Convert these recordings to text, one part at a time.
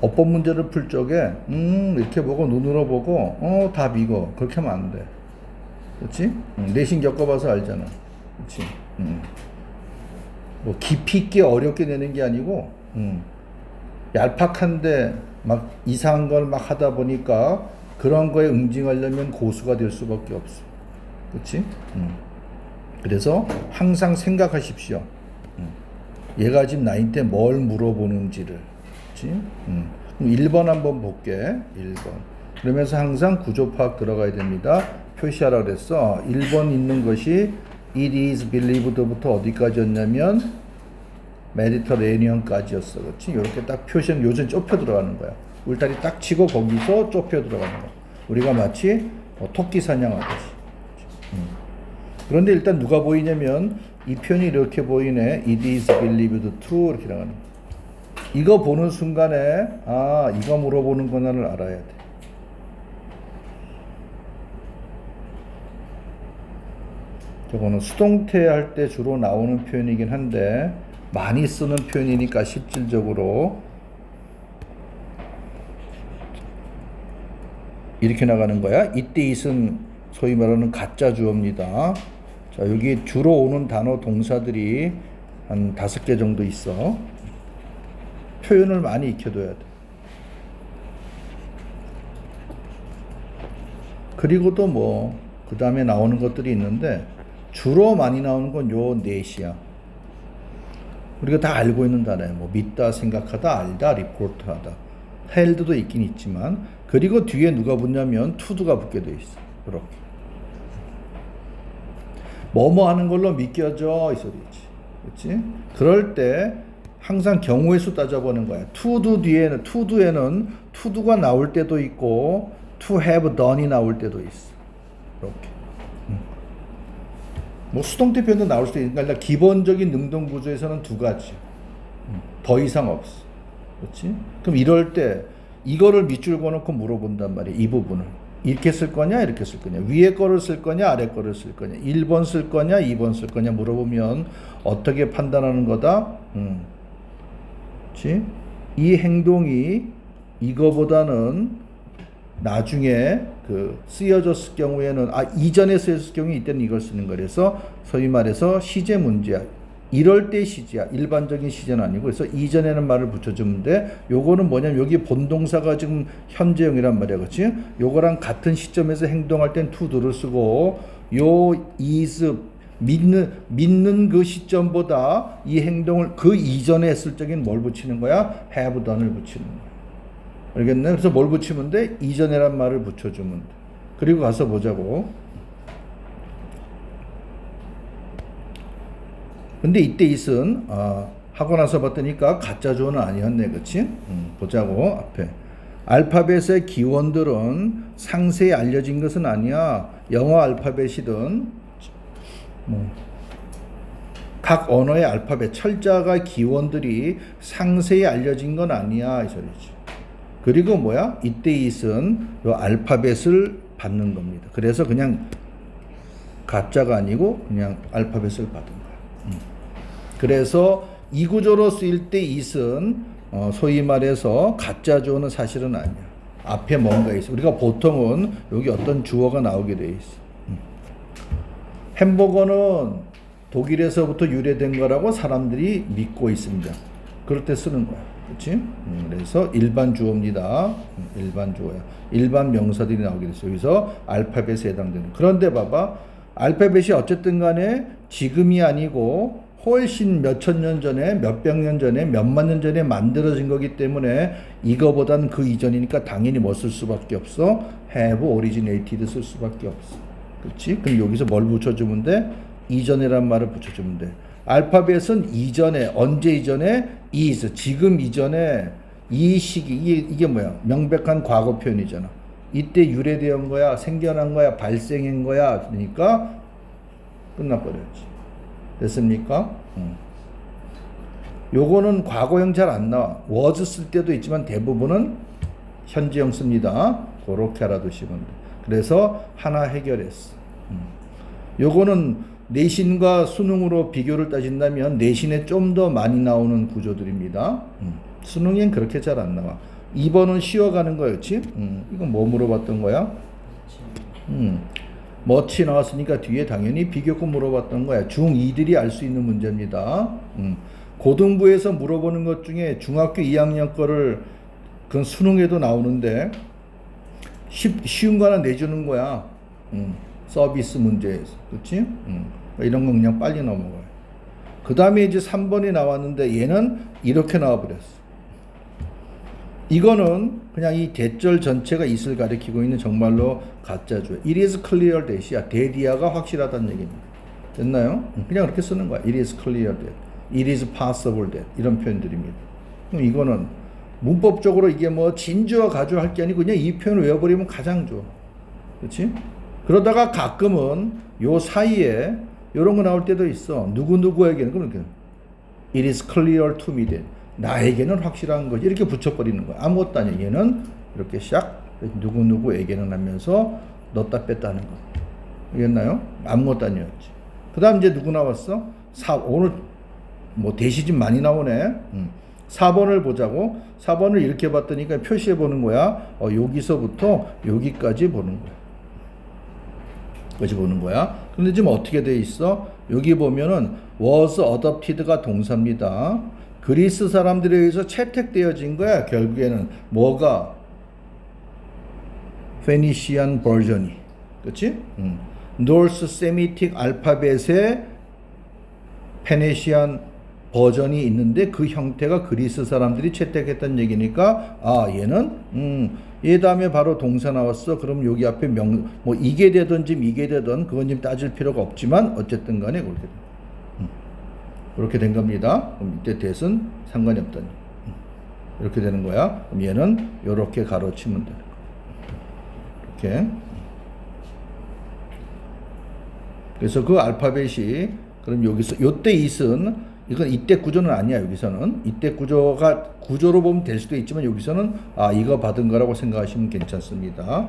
어법 문제를 풀 적에 이렇게 보고 눈으로 보고 답 이거 그렇게 하면 안 돼. 그렇지? 내신 겪어봐서 알잖아. 그렇지? 뭐 깊이 있게 어렵게 내는 게 아니고 얄팍한데 막 이상한 걸 막 하다 보니까 그런 거에 응징하려면 고수가 될 수밖에 없어. 그렇지? 그래서 항상 생각하십시오. 얘가 지금 나한테 뭘 물어보는지를. 그렇지? 1번 한번 볼게. 1번. 그러면서 항상 구조 파악 들어가야 됩니다. 표시하라 그랬어. 1번 있는 것이 it is believed부터 어디까지였냐면 메디터레니언까지였어. 그렇지? 이렇게 딱 표시는 요즘 좁혀 들어가는 거야. 울타리 딱 치고 거기서 좁혀 들어가는 거야. 우리가 마치 토끼 사냥하듯이. 그런데 일단 누가 보이냐면 이 편이 이렇게 보이네. It is believed to 이렇게 나가는 거야. 이거 보는 순간에 이거 물어보는 거나를 알아야 돼. 저거는 수동태 할 때 주로 나오는 표현이긴 한데 많이 쓰는 표현이니까 실질적으로 이렇게 나가는 거야. 이때 it은 소위 말하는 가짜 주어입니다. 자, 여기 주로 오는 단어 동사들이 한 5개 정도 있어. 표현을 많이 익혀둬야 돼. 그리고 또 뭐 그 다음에 나오는 것들이 있는데 주로 많이 나오는 건 요 넷이야. 우리가 다 알고 있는 단어야. 뭐 믿다, 생각하다, 알다, 리포트하다. 헬드도 있긴 있지만 그리고 뒤에 누가 붙냐면 투두가 붙게 돼 있어. 이렇게. 뭐뭐 하는 걸로 믿겨져 이 소리지. 그렇지? 그럴 때 항상 경우의 수 따져보는 거야. 투두에는 투두가 나올 때도 있고 to have done이 나올 때도 있어. 이렇게. 뭐 수동태 표현도 나올 수도 있으니까 그러니까 기본적인 능동 구조에서는 두 가지. 더 이상 없어. 그렇지? 그럼 이럴 때 이거를 밑줄 그어놓고 물어본단 말이야. 이 부분을. 이렇게 쓸 거냐 이렇게 쓸 거냐. 위에 거를 쓸 거냐 아래 거를 쓸 거냐. 1번 쓸 거냐 2번 쓸 거냐 물어보면 어떻게 판단하는 거다? 그렇지? 이 행동이 이거보다는 나중에 쓰여졌을 경우에는 이전에 쓰였을 경우에 이때는 이걸 쓰는 거야. 그래서 소위 말해서 시제 문제야. 이럴 때 시제야. 일반적인 시제는 아니고 그래서 이전에는 말을 붙여주면 돼. 요거는 뭐냐면 여기 본동사가 지금 현재형이란 말이야. 그렇지? 요거랑 같은 시점에서 행동할 땐 to도를 쓰고 요 is 믿는 그 시점보다 이 행동을 그 이전에 했을 적엔 뭘 붙이는 거야? have done을 붙이는 거야. 알겠네? 그래서 뭘 붙이면 돼? 이전에란 말을 붙여주면 돼. 그리고 가서 보자고. 근데 이때 it은 하고 나서 봤더니까 가짜 주어는 아니었네. 그치? 보자고. 앞에. 알파벳의 기원들은 상세히 알려진 것은 아니야. 영어 알파벳이든 각 언어의 알파벳 철자가 기원들이 상세히 알려진 건 아니야. 이 소리지. 그리고 뭐야? 이때 it은 요 알파벳을 받는 겁니다. 그래서 그냥 가짜가 아니고 그냥 알파벳을 받은 거야. 그래서 이 구조로 쓰일 때 it은 소위 말해서 가짜 주어는 사실은 아니야. 앞에 뭔가 있어. 우리가 보통은 여기 어떤 주어가 나오게 돼 있어. 햄버거는 독일에서부터 유래된 거라고 사람들이 믿고 있습니다. 그럴 때 쓰는 거야. 그렇지? 그래서 일반 주어입니다. 일반 주어야. 일반 명사들이 나오게 됐어요. 여기서 알파벳에 해당되는. 그런데 봐봐. 알파벳이 어쨌든 간에 지금이 아니고 훨씬 몇천 년 전에, 몇백 년 전에, 몇만 년 전에 만들어진 거기 때문에 이거보다는 그 이전이니까 당연히 뭐 쓸 수밖에 없어? have originated 쓸 수밖에 없어. 그렇지? 그럼 여기서 뭘 붙여주면 돼? 이전이란 말을 붙여주면 돼. 알파벳은 이전에, 언제 이전에? is, 지금 이전에 이 시기, 이게 뭐야? 명백한 과거 표현이잖아. 이때 유래된 거야, 생겨난 거야, 발생한 거야. 그러니까 끝나버렸지. 됐습니까? 요거는 과거형 잘 안 나와. was 쓸 때도 있지만 대부분은 현재형 씁니다. 그렇게 알아두시면 돼. 그래서 하나 해결했어. 요거는 내신과 수능으로 비교를 따진다면 내신에 좀 더 많이 나오는 구조들입니다. 수능엔 그렇게 잘 안 나와. 2번은 쉬어가는 거였지? 이건 뭐 물어봤던 거야? 멋이 나왔으니까 뒤에 당연히 비교급 물어봤던 거야. 중2들이 알 수 있는 문제입니다. 고등부에서 물어보는 것 중에 중학교 2학년 거를 그건 수능에도 나오는데 쉬운 거 하나 내주는 거야. 서비스 문제에서. 그렇지? 이런 건 그냥 빨리 넘어가요. 그 다음에 이제 3번이 나왔는데 얘는 이렇게 나와버렸어. 이거는 그냥 이 대절 전체가 is를 가리키고 있는 정말로 가짜죠. It is clear that이야. that이야가 확실하다는 얘기입니다. 됐나요? 그냥 그렇게 쓰는 거야. It is clear that. It is possible that. 이런 표현들입니다. 그럼 이거는 문법적으로 이게 뭐 진주와 가주 할 게 아니고 그냥 이 표현을 외워버리면 가장 좋아. 그렇지? 그러다가 가끔은 요 사이에 이런 거 나올 때도 있어. 누구누구에게는 그렇게 It is clear to me that. 나에게는 확실한 거지. 이렇게 붙여버리는 거야. 아무것도 아니야. 얘는 이렇게 샥 누구누구에게는 하면서 넣었다 뺐다 하는 거. 알겠나요? 아무것도 아니었지. 그 다음 이제 누구 나왔어? 오늘 뭐 대시집 많이 나오네. 4번을 보자고. 4번을 이렇게 봤더니까 표시해 보는 거야. 여기서부터 여기까지 보는 거야. 여기까지 보는 거야. 그런데 지금 어떻게 돼 있어? 여기 보면은 was adopted가 동사입니다. 그리스 사람들에 의해서 채택되어진 거야. 결국에는 뭐가 페니시안 버전이, 그렇지? 노스 세미틱 알파벳의 페니시안 버전이 있는데 그 형태가 그리스 사람들이 채택했다는 얘기니까 얘는 얘 다음에 바로 동사 나왔어. 그럼 여기 앞에 뭐 이게 되든지 미게 되든 그건 지금 따질 필요가 없지만 어쨌든 간에 그렇게 돼. 그렇게 된 겁니다. 그럼 이때 that은 상관이 없다니. 이렇게 되는 거야. 그럼 얘는 이렇게 가로치면 되는 거야. 이렇게. 그래서 그 알파벳이 그럼 여기서 요때 it은 이건 이때 구조는 아니야. 여기서는 이때 구조로 보면 될 수도 있지만 여기서는 이거 받은 거라고 생각하시면 괜찮습니다.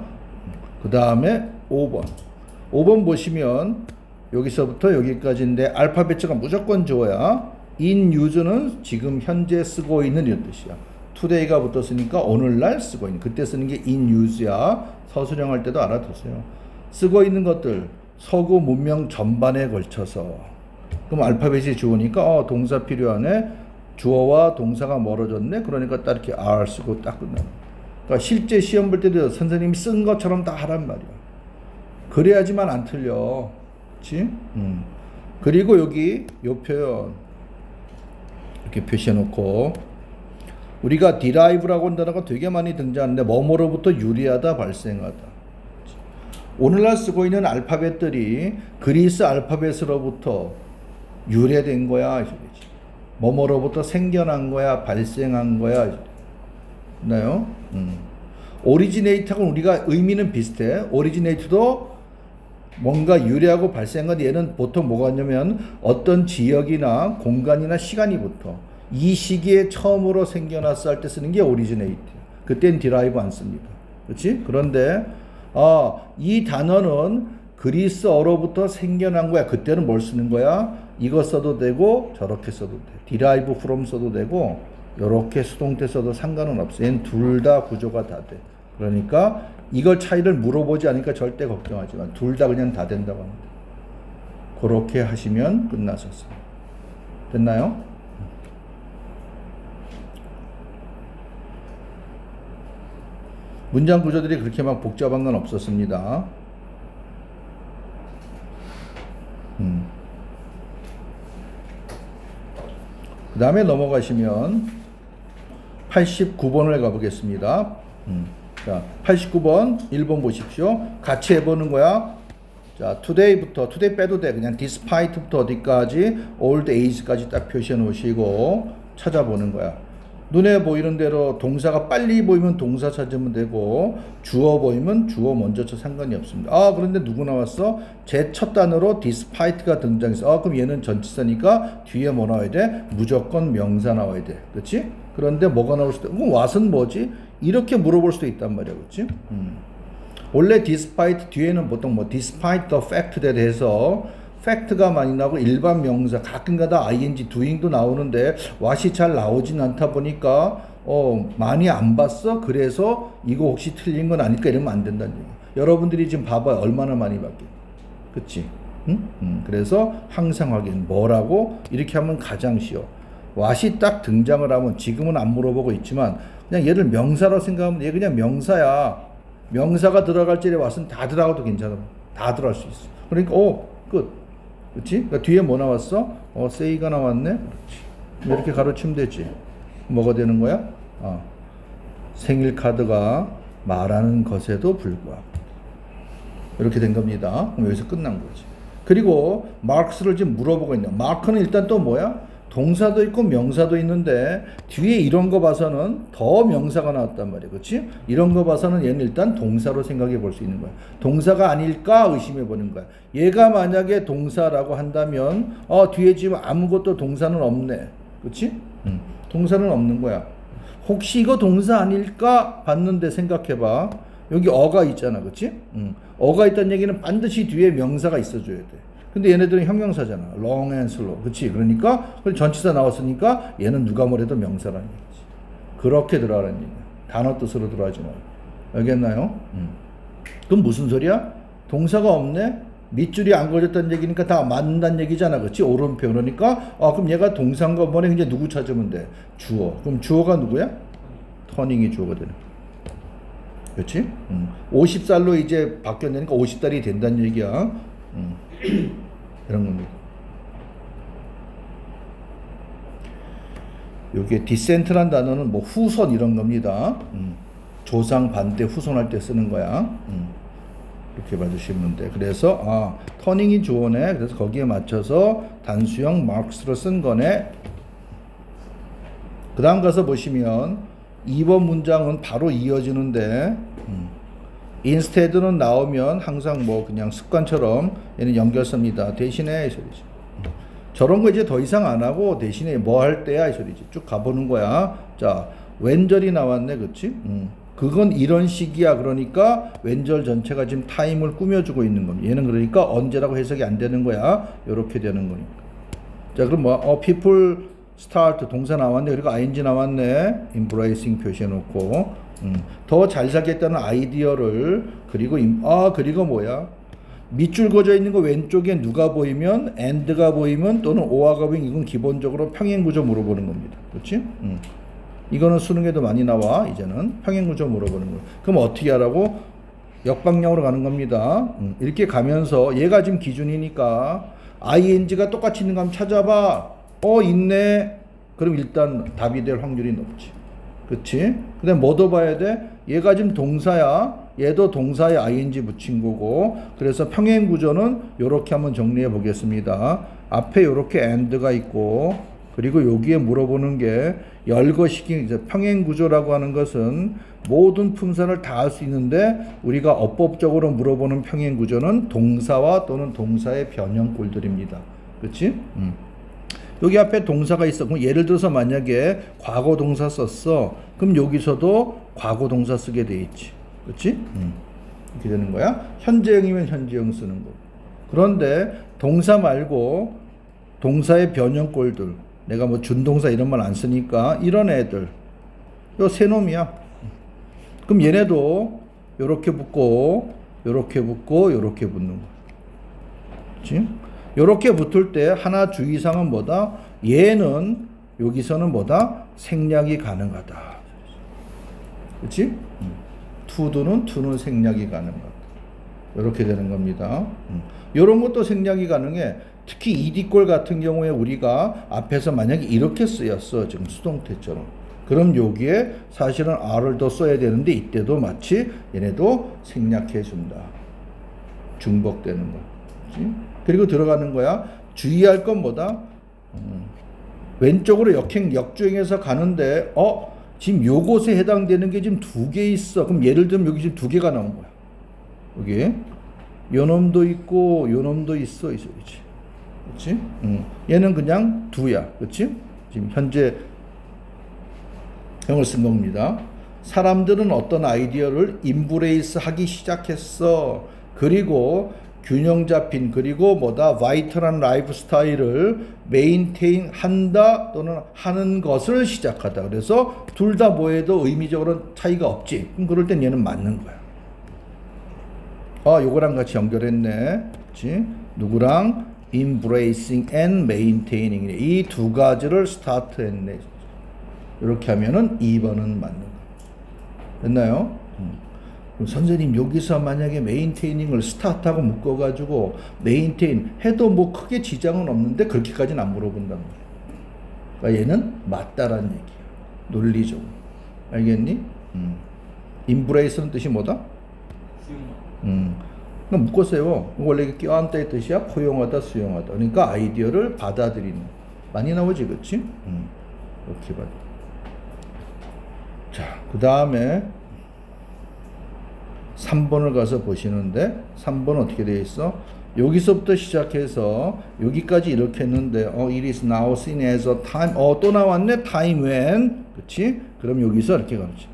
그 다음에 5번 보시면 여기서부터 여기까지인데 알파벳가 무조건 줘야 in use는 지금 현재 쓰고 있는 이런 뜻이야. today가 붙었으니까 오늘날 쓰고 있는, 그때 쓰는 게 in use야. 서술형 할 때도 알아두세요. 쓰고 있는 것들 서구 문명 전반에 걸쳐서. 그럼 알파벳이 주어니까 동사 필요하네. 주어와 동사가 멀어졌네. 그러니까 딱 이렇게 are 쓰고 딱 끝나는. 그러니까 실제 시험 볼 때도 선생님이 쓴 것처럼 다 하란 말이야. 그래야지만 안 틀려. 그렇지? 그리고 여기 요 표현 이렇게 표시해 놓고 우리가 derive라고 하는 단어가 되게 많이 등장하는데 뭐뭐로부터 유래하다, 발생하다. 오늘날 쓰고 있는 알파벳들이 그리스 알파벳으로부터 유래된 거야. 뭐뭐로부터 생겨난 거야, 발생한 거야. 있나요? 오리지네이트하고 우리가 의미는 비슷해. 오리지네이트도 뭔가 유래하고 발생한 얘는 보통 뭐가 있냐면 어떤 지역이나 공간이나 시간이 붙어. 이 시기에 처음으로 생겨났어 할 때 쓰는 게 오리지네이트. 그땐 디라이브 안 씁니다. 그렇지? 그런데 이 단어는 그리스어로부터 생겨난 거야. 그때는 뭘 쓰는 거야? 이거 써도 되고 저렇게 써도 돼. 디라이브 from 써도 되고 요렇게 수동태 써도 상관은 없어. 얘는 둘 다 구조가 다 돼. 그러니까 이걸 차이를 물어보지 않으니까 절대 걱정하지 마. 둘 다 그냥 다 된다고 합니다. 그렇게 하시면 끝나셨어요. 됐나요? 문장 구조들이 그렇게 막 복잡한 건 없었습니다. 그 다음에 넘어가시면 89번을 가보겠습니다. 자, 89번 1번 보십시오. 같이 해보는 거야. 자, today 빼도 돼. 그냥 despite부터 어디까지 old age까지 딱 표시해 놓으시고 찾아보는 거야. 눈에 보이는 대로 동사가 빨리 보이면 동사 찾으면 되고 주어 보이면 주어 먼저 쳐 상관이 없습니다. 그런데 누구 나왔어? 제 첫 단어로 despite가 등장했어. 그럼 얘는 전치사니까 뒤에 뭐 나와야 돼? 무조건 명사 나와야 돼. 그렇지? 그런데 뭐가 나올 수도 있고 what은 뭐지? 이렇게 물어볼 수도 있단 말이야. 그렇지? 원래 despite 뒤에는 보통 뭐 despite the fact that 해서 팩트가 많이 나오고 일반 명사 가끔가다 ing, doing도 나오는데 what이 잘 나오진 않다 보니까 많이 안 봤어? 그래서 이거 혹시 틀린 건 아닐까? 이러면 안 된다는 얘기야. 여러분들이 지금 봐봐요. 얼마나 많이 봤겠. 그치? 응? 그래서 항상 확인. 뭐라고? 이렇게 하면 가장 쉬워. what이 딱 등장을 하면 지금은 안 물어보고 있지만 그냥 얘를 명사로 생각하면 얘 그냥 명사야. 명사가 들어갈 자리에 what은 다 들어가도 괜찮아. 다 들어갈 수 있어. 그러니까 끝. 그치? 그러니까 뒤에 뭐 나왔어? say가 나왔네? 그렇지. 이렇게 가로치면 되지. 뭐가 되는 거야? 생일 카드가 말하는 것에도 불구하고 이렇게 된 겁니다. 그럼 여기서 끝난 거지. 그리고 마크스를 지금 물어보고 있는. 마크는 일단 또 뭐야? 동사도 있고 명사도 있는데 뒤에 이런 거 봐서는 더 명사가 나왔단 말이야. 그렇지? 이런 거 봐서는 얘는 일단 동사로 생각해 볼 수 있는 거야. 동사가 아닐까 의심해 보는 거야. 얘가 만약에 동사라고 한다면 뒤에 지금 아무것도 동사는 없네. 그렇지? 동사는 없는 거야. 혹시 이거 동사 아닐까 봤는데 생각해 봐. 여기 어가 있잖아. 그렇지? 어가 있다는 얘기는 반드시 뒤에 명사가 있어줘야 돼. 근데 얘네들은 형용사잖아. long and slow. 그치? 그러니까, 전치사 나왔으니까 얘는 누가 뭐래도 명사라는 얘기지. 그렇게 들어가라는 얘기야. 단어 뜻으로 들어가지 말고. 알겠나요? 그럼 무슨 소리야? 동사가 없네? 밑줄이 안 걸렸다는 얘기니까 다 맞는다는 얘기잖아. 그치? 오른표. 그러니까, 그럼 얘가 동사인가 뭐네? 이제 누구 찾으면 돼? 주어. 그럼 주어가 누구야? 터닝이 주어가 되는 거야. 그치? 50살로 이제 바뀌었으니까 50달이 된다는 얘기야. 이런 겁니다. 여기에 디센트란 단어는 뭐 후손 이런 겁니다. 조상 반대 후손할 때 쓰는 거야. 이렇게 봐주시면 돼. 그래서 터닝이 주어네. 그래서 거기에 맞춰서 단수형 marks로 쓴 거네. 그 다음 가서 보시면 2번 문장은 바로 이어지는데 instead는 나오면 항상 뭐 그냥 습관처럼 얘는 연결섭니다. 대신에 이 소리지. 저런 거 이제 더 이상 안 하고 대신에 뭐 할 때야 이 소리지. 쭉 가보는 거야. 자, 왼절이 나왔네. 그치? 그건 이런 식이야. 그러니까 왼절 전체가 지금 타임을 꾸며주고 있는 겁니다. 얘는 그러니까 언제라고 해석이 안 되는 거야. 요렇게 되는 거니까. 자, 그럼 뭐 people start 동사 나왔네. 그리고 ing 나왔네. embracing 표시해놓고 더 잘 살겠다는 아이디어를 그리고 그리고 뭐야? 밑줄 그어져 있는 거 왼쪽에 누가 보이면 and가 보이면 또는 or가 보이면 이건 기본적으로 평행구조 물어보는 겁니다. 그렇지? 이거는 수능에도 많이 나와. 이제는 평행구조 물어보는 거예요. 그럼 어떻게 하라고? 역방향으로 가는 겁니다. 이렇게 가면서 얘가 지금 기준이니까 ing가 똑같이 있는 거 한번 찾아봐. 있네. 그럼 일단 답이 될 확률이 높지. 그치? 그 다음에 뭐 더 봐야 돼? 얘가 지금 동사야. 얘도 동사에 ing 붙인 거고. 그래서 평행 구조는 요렇게 한번 정리해 보겠습니다. 앞에 요렇게 and가 있고, 그리고 여기에 물어보는 게 열거시킨 평행 구조라고 하는 것은 모든 품사를 다 할 수 있는데 우리가 어법적으로 물어보는 평행 구조는 동사와 또는 동사의 변형꼴들입니다. 그치? 여기 앞에 동사가 있어. 그럼 예를 들어서 만약에 과거 동사 썼어. 그럼 여기서도 과거 동사 쓰게 돼 있지. 그렇지? 이렇게 되는 거야. 현재형이면 현재형 쓰는 거. 그런데 동사 말고 동사의 변형꼴들. 내가 뭐 준동사 이런 말 안 쓰니까 이런 애들. 요 세 놈이야. 그럼 얘네도 요렇게 붙고 요렇게 붙고 요렇게 붙는 거야. 그렇지? 요렇게 붙을 때 하나 주의사항은 뭐다? 얘는 여기서는 뭐다? 생략이 가능하다. 그렇지? 투는 생략이 가능하다. 이렇게 되는 겁니다. 이런 것도 생략이 가능해. 특히 이디꼴 같은 경우에 우리가 앞에서 만약에 이렇게 쓰였어. 지금 수동태처럼. 그럼 여기에 사실은 R을 더 써야 되는데 이때도 마치 얘네도 생략해 준다. 중복되는 거. 그렇지? 그리고 들어가는 거야. 주의할 건 뭐다? 왼쪽으로 역주행해서 가는데 지금 요것에 해당되는 게 지금 두 개 있어. 그럼 예를 들면 여기 지금 두 개가 나온 거야. 여기 요 놈도 있고 요 놈도 있어 이 소리지. 그렇지? 얘는 그냥 두야. 그렇지? 지금 현재 형을 쓴 겁니다. 사람들은 어떤 아이디어를 임브레이스 하기 시작했어. 그리고 균형 잡힌 그리고 뭐다 바이털한 라이프 스타일을 메인테인 한다 또는 하는 것을 시작하다. 그래서 둘 다 뭐해도 의미적으로 차이가 없지. 그럼 그럴 땐 얘는 맞는 거야. 요거랑 같이 연결했네. 그렇지? 누구랑? embracing and maintaining. 이 두 가지를 스타트했네. 이렇게 하면은 2번은 맞는 거야. 됐나요? 그럼 선생님 여기서 만약에 메인테이닝을 스타트하고 묶어가지고 메인테인 해도 뭐 크게 지장은 없는데 그렇게까지는 안 물어본단 말이야. 그러니까 얘는 맞다라는 얘기야. 논리적으로. 알겠니? embrace는 뜻이 뭐다? 그럼 묶었어요. 원래 이게 껴안다의 뜻이야. 포용하다, 수용하다. 그러니까 아이디어를 받아들이는. 많이 나오지, 그렇지? 이렇게 봐. 자, 그 다음에 3번을 가서 보시는데 3번 어떻게 되어 있어? 여기서부터 시작해서 여기까지 이렇게 했는데 it is now seen as a time. 또 나왔네. time when. 그렇지? 그럼 여기서 이렇게 가르쳐.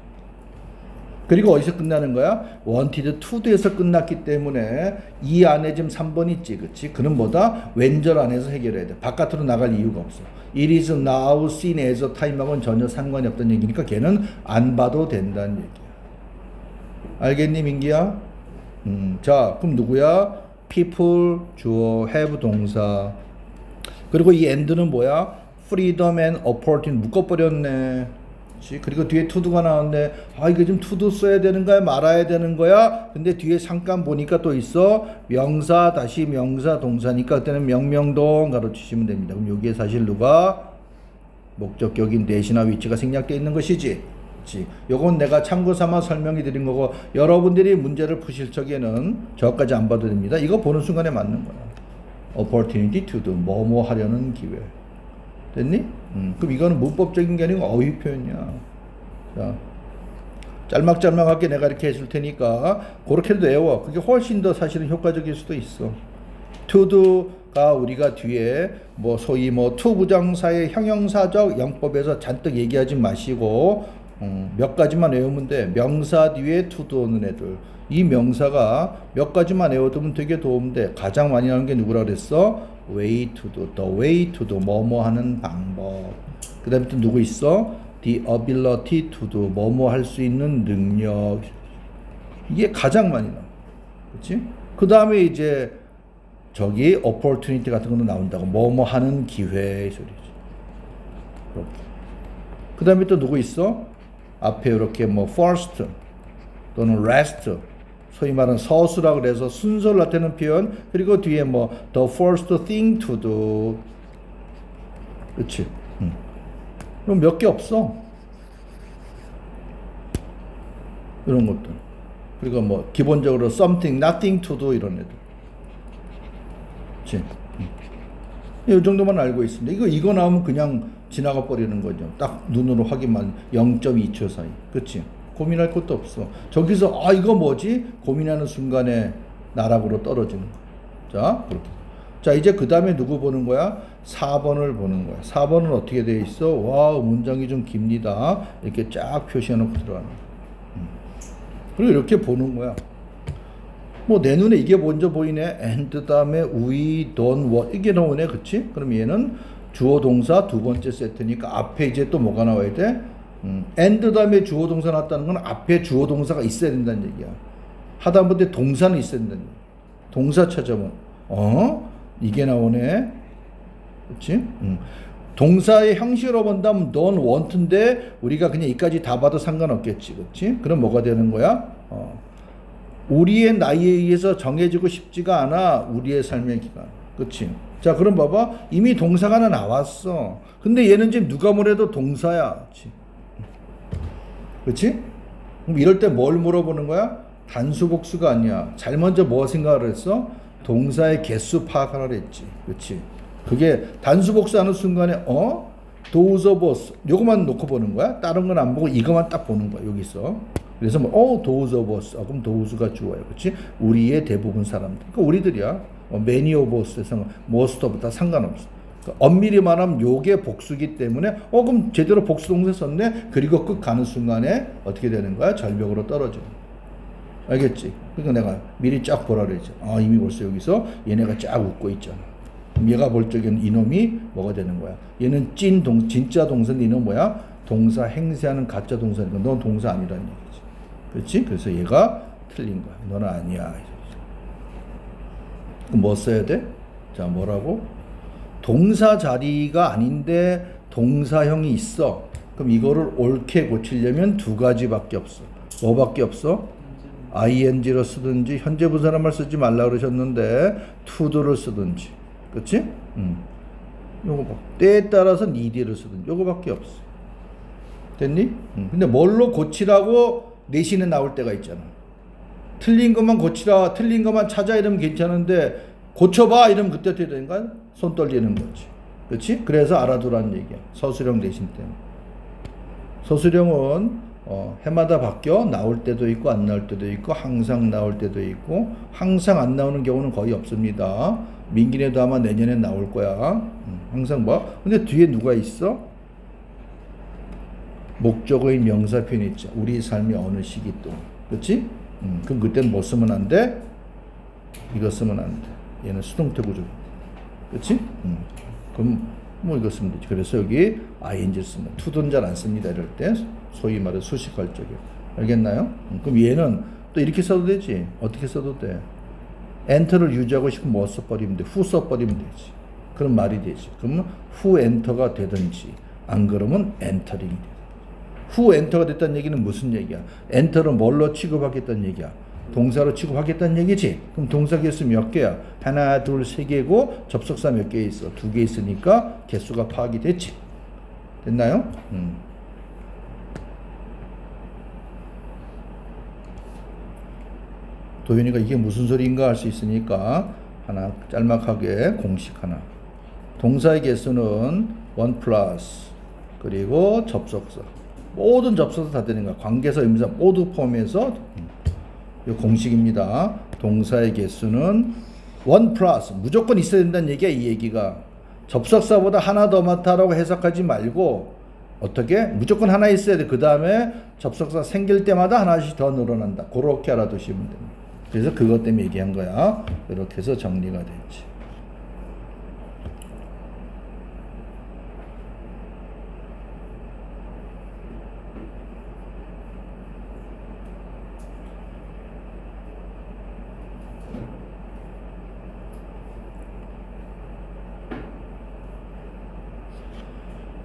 그리고 어디서 끝나는 거야? wanted to에서 끝났기 때문에 이 안에 지금 3번 있지. 그렇지? 그럼 뭐다? 왼절 안에서 해결해야 돼. 바깥으로 나갈 이유가 없어. It is now seen as a time하고는 전혀 상관이 없다는 얘기니까 걔는 안 봐도 된다는 얘기야. 알겠니, 민기야? 자, 그럼 누구야? people, 주어, have 동사. 그리고 이 and는 뭐야? freedom and opportunity 묶어버렸네. 그리고 뒤에 to도가 나왔는데 이게 지금 to도 써야 되는 거야? 말아야 되는 거야? 근데 뒤에 잠깐 보니까 또 있어. 명사 다시 명사 동사니까 그때는 명명동 가로치시면 됩니다. 그럼 여기에 사실 누가? 목적격인 대시나 위치가 생략되어 있는 것이지. 요건 내가 참고 삼아 설명해 드린 거고 여러분들이 문제를 푸실 적에는 저까지 안 봐도 됩니다. 이거 보는 순간에 맞는 거야. opportunity to do. 뭐뭐 하려는 기회. 됐니? 그럼 이거는 문법적인 게 아니고 어휘 표현이야. 자, 짤막짤막하게 내가 이렇게 해줄 테니까 그렇게도 외워. 그게 훨씬 더 사실은 효과적일 수도 있어. to do가 우리가 뒤에 뭐 소위 뭐 to 부정사의 형용사적 영법에서 잔뜩 얘기하지 마시고 몇 가지만 외우면 돼. 명사 뒤에 to do는 애들. 이 명사가 몇 가지만 외워두면 되게 도움돼. 가장 많이 나오는 게 누구라 그랬어? way to do, the way to do, 뭐뭐 하는 방법. 그 다음에 또 누구 있어? the ability to do, 뭐뭐 할 수 있는 능력. 이게 가장 많이 나와. 그렇지? 그 다음에 이제 저기 opportunity 같은 거는 나온다고. 뭐뭐 하는 기회 이 소리지. 이렇게. 그 다음에 또 누구 있어? 앞에 이렇게 뭐 first 또는 last, 소위 말하는 서술라 그래서 순서를 나타내는 표현. 그리고 뒤에 뭐 the first thing to do. 그렇지? 그럼 몇 개 없어. 이런 것들. 그리고 뭐 기본적으로 something, nothing to do 이런 애들. 그렇지? 이 정도만 알고 있습니다. 이거 나오면 그냥 지나가 버리는 거죠. 딱 눈으로 확인만 0.2초 사이. 그렇지? 고민할 것도 없어. 저기서 이거 뭐지? 고민하는 순간에 나락으로 떨어지는 거야. 자, 그렇게. 자, 이제 그 다음에 누구 보는 거야? 4번을 보는 거야. 4번은 어떻게 돼 있어? 와, 문장이 좀 깁니다. 이렇게 쫙 표시해놓고 들어가는 거야. 그리고 이렇게 보는 거야. 뭐 내 눈에 이게 먼저 보이네. and 다음에 we don't want 이게 나오네. 그치? 그럼 얘는 주어 동사 두 번째 세트니까 앞에 이제 또 뭐가 나와야 돼? and 다음에 주어 동사 나왔다는 건 앞에 주어 동사가 있어야 된다는 얘기야. 하다못해 동사는 있어야 된다는 얘기야. 동사 찾아보면 이게 나오네. 그렇지? 동사의 형식으로 본다면 don't want인데 우리가 그냥 이까지 다 봐도 상관없겠지. 그렇지? 그럼 뭐가 되는 거야? 우리의 나이에 의해서 정해지고 싶지가 않아. 우리의 삶의 기간. 그렇지? 자, 그럼 봐봐. 이미 동사가 하나 나왔어. 근데 얘는 지금 누가 뭐래도 동사야. 그렇지? 그렇지? 그럼 이럴 때 뭘 물어보는 거야? 단수 복수가 아니야. 잘 먼저 뭐 생각을 했어? 동사의 개수 파악하라 그랬지. 그렇지? 그게 단수 복수하는 순간에 those of us 요거만 놓고 보는 거야. 다른 건 안 보고 이거만 딱 보는 거야. 여기서. 그래서 뭐 those of us. 그럼 those가 주어요. 그렇지? 우리의 대부분 사람들. 그러니까 우리들이야. many of us에서 most of 다 상관없어. 그러니까 엄밀히 말하면 요게 복수기 때문에 그럼 제대로 복수 동사 썼네. 그리고 끝 가는 순간에 어떻게 되는 거야? 절벽으로 떨어져. 알겠지? 그러니까 내가 미리 쫙 보라 그랬죠. 아, 이미 벌써 여기서 얘네가 쫙 웃고 있잖아. 그럼 얘가 볼 적엔 이놈이 뭐가 되는 거야? 얘는 진짜 동사인데 이놈 뭐야? 동사 행세하는 가짜 동사니까 넌 동사 아니라는 얘기지. 그렇지? 그래서 얘가 틀린 거야. 너는 아니야. 그럼 뭐 써야 돼? 자, 뭐라고? 동사 자리가 아닌데 동사형이 있어. 그럼 이거를 옳게 고치려면 두 가지밖에 없어. 뭐밖에 없어? ing로 쓰든지 현재 분사란 말 쓰지 말라 그러셨는데 to도를 쓰든지. 그렇지? 요거 봐. 때에 따라서는 ed를 쓰든지. 요거밖에 없어. 됐니? 근데 뭘로 고치라고 내신에 나올 때가 있잖아. 틀린 것만 고치라, 틀린 것만 찾아 이러면 괜찮은데 고쳐봐 이러면 그때 어떻게 되는가? 손 떨리는 거지. 그렇지? 그래서 알아두라는 얘기야. 서술형 내신 때문에. 서술형은 해마다 바뀌어. 나올 때도 있고 안 나올 때도 있고 항상 나올 때도 있고 항상 안 나오는 경우는 거의 없습니다. 민기네도 아마 내년에 나올 거야. 항상 뭐? 근데 뒤에 누가 있어? 목적어인 명사 표현이 있죠. 우리 삶의 어느 시기 동안. 그렇지? 그럼 그때는 뭐 쓰면 안 돼? 이거 쓰면 안 돼. 얘는 수동태 구조. 그렇지? 그럼 뭐 이거 쓰면 되지. 그래서 여기 ing 쓰면 to는 잘 안 씁니다. 이럴 때 소위 말해 수식할 적에. 알겠나요? 그럼 얘는 또 이렇게 써도 되지. 어떻게 써도 돼? 엔터를 유지하고 싶으면 뭐 써버리면 돼? who 써버리면 되지. 그럼 말이 되지. 그러면 who 엔터가 되든지 안 그러면 엔터링이 돼. who 엔터가 됐다는 얘기는 무슨 얘기야? 엔터를 뭘로 취급하겠다는 얘기야? 동사로 취급하겠다는 얘기지. 그럼 동사 개수 몇 개야? 하나, 둘, 세 개고 접속사 몇 개 있어? 두 개 있으니까 개수가 파악이 됐지. 됐나요? 도윤이가 이게 무슨 소리인가 할 수 있으니까 하나 짤막하게 공식 하나. 동사의 개수는 1 플러스 그리고 접속사. 모든 접속사 다 되는 거야. 관계사, 의미사 모두 포함해서 이 공식입니다. 동사의 개수는 1 플러스 무조건 있어야 된다는 얘기야. 이 얘기가 접속사보다 하나 더 많다라고 해석하지 말고 어떻게? 무조건 하나 있어야 돼. 그 다음에 접속사 생길 때마다 하나씩 더 늘어난다. 그렇게 알아두시면 됩니다. 그래서 그것 때문에 얘기한 거야. 이렇게 해서 정리가 됐지.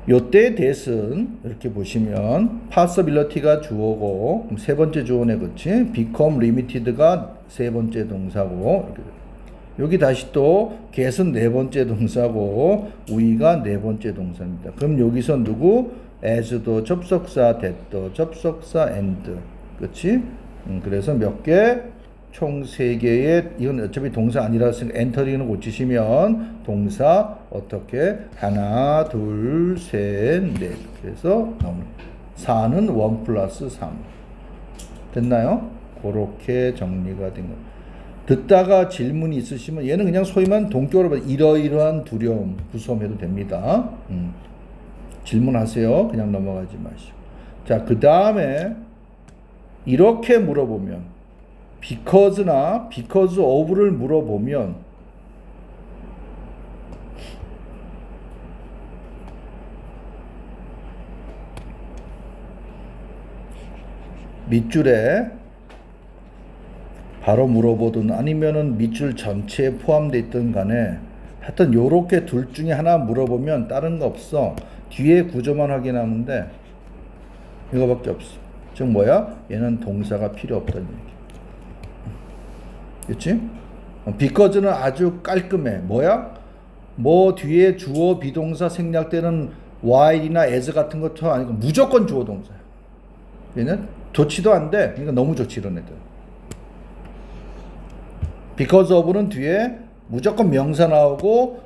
요때 대은 이렇게 보시면 possibility가 주어고 세 번째 주어네. 그치? become limited가 세 번째 동사고 여기 다시 또 get은 네 번째 동사고 we가 네 번째 동사입니다. 그럼 여기서 누구? as도 접속사, that도 접속사, and. 그치? 그래서 몇 개? 총 3개의 이건 어차피 동사 아니라서 엔터링을 고치시면 동사 어떻게 하나 둘 셋 넷 그래서 나오는 4는 1 플러스 3 됐나요? 그렇게 정리가 된 거. 듣다가 질문이 있으시면 얘는 그냥 소위만 동격으로 봐. 이러이러한 두려움 무서움 해도 됩니다. 질문하세요. 그냥 넘어가지 마시고. 자, 그 다음에 이렇게 물어보면 because나 because of를 물어보면 밑줄에 바로 물어보든 아니면은 밑줄 전체에 포함되어 있든 간에 하여튼 요렇게 둘 중에 하나 물어보면 다른 거 없어. 뒤에 구조만 확인하면 돼. 이거밖에 없어. 즉 뭐야? 얘는 동사가 필요 없다는 얘기. 그렇지? because는 아주 깔끔해. 뭐야? 뭐 뒤에 주어 비동사 생략되는 while이나 as 같은 것도 아니고 무조건 주어 동사야. 얘는 좋지도 안 돼. 그러니까 너무 좋지 이런 애들. because of는 뒤에 무조건 명사 나오고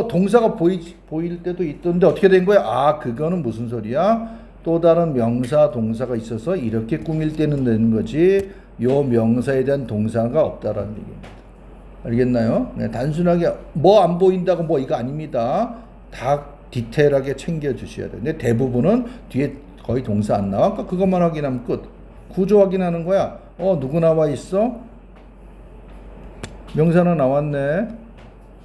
동사가 보일 때도 있던데 어떻게 된 거야? 아, 그거는 무슨 소리야? 또 다른 명사 동사가 있어서 이렇게 꾸밀 때는 되는 거지. 요 명사에 대한 동사가 없다라는 얘기입니다. 알겠나요? 네, 단순하게 뭐 안 보인다고 뭐 이거 아닙니다. 다 디테일하게 챙겨 주셔야 돼요. 근데 대부분은 뒤에 거의 동사 안 나와. 그것만 확인하면 끝. 구조 확인하는 거야. 누구 나와 있어? 명사는 나왔네.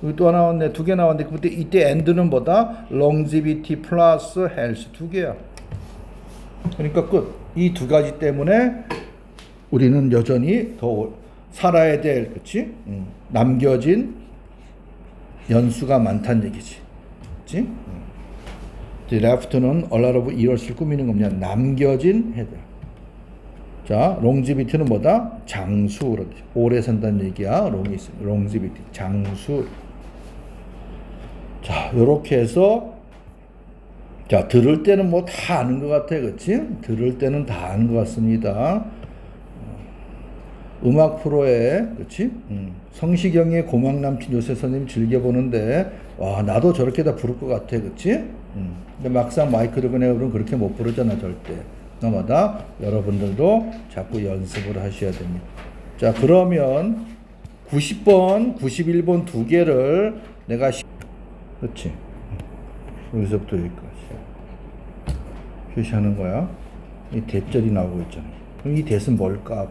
여기 또 하나 나왔네. 두 개 나왔네. 그때 이때 and는 뭐다? longevity 플러스 health 두 개야. 그러니까 끝. 이 두 가지 때문에 우리는 여전히 더 살아야 될, 그치? 남겨진 연수가 많다는 얘기지. 그치? left는 a lot of years를 꾸미는 겁니다. 남겨진 해들. 자, longevity는 뭐다? 장수. 오래 산다는 얘기야. longevity. 장수. 자, 요렇게 해서 자, 들을 때는 뭐 다 아는 것 같아. 그치? 들을 때는 다 아는 것 같습니다. 음악 프로에, 그치? 성시경의 고막 남친 요새 선생님 즐겨보는데, 와, 나도 저렇게 다 부를 것 같아. 그치? 근데 막상 마이크를 그냥 그렇게 못 부르잖아, 절대. 그마다 여러분들도 자꾸 연습을 하셔야 됩니다. 자, 그러면 90번, 91번 두 개를 내가 그렇지. 여기서부터 여기까지 표시하는 거야. 이 대절이 나오고 있잖아. 그럼 이 대은 뭘까?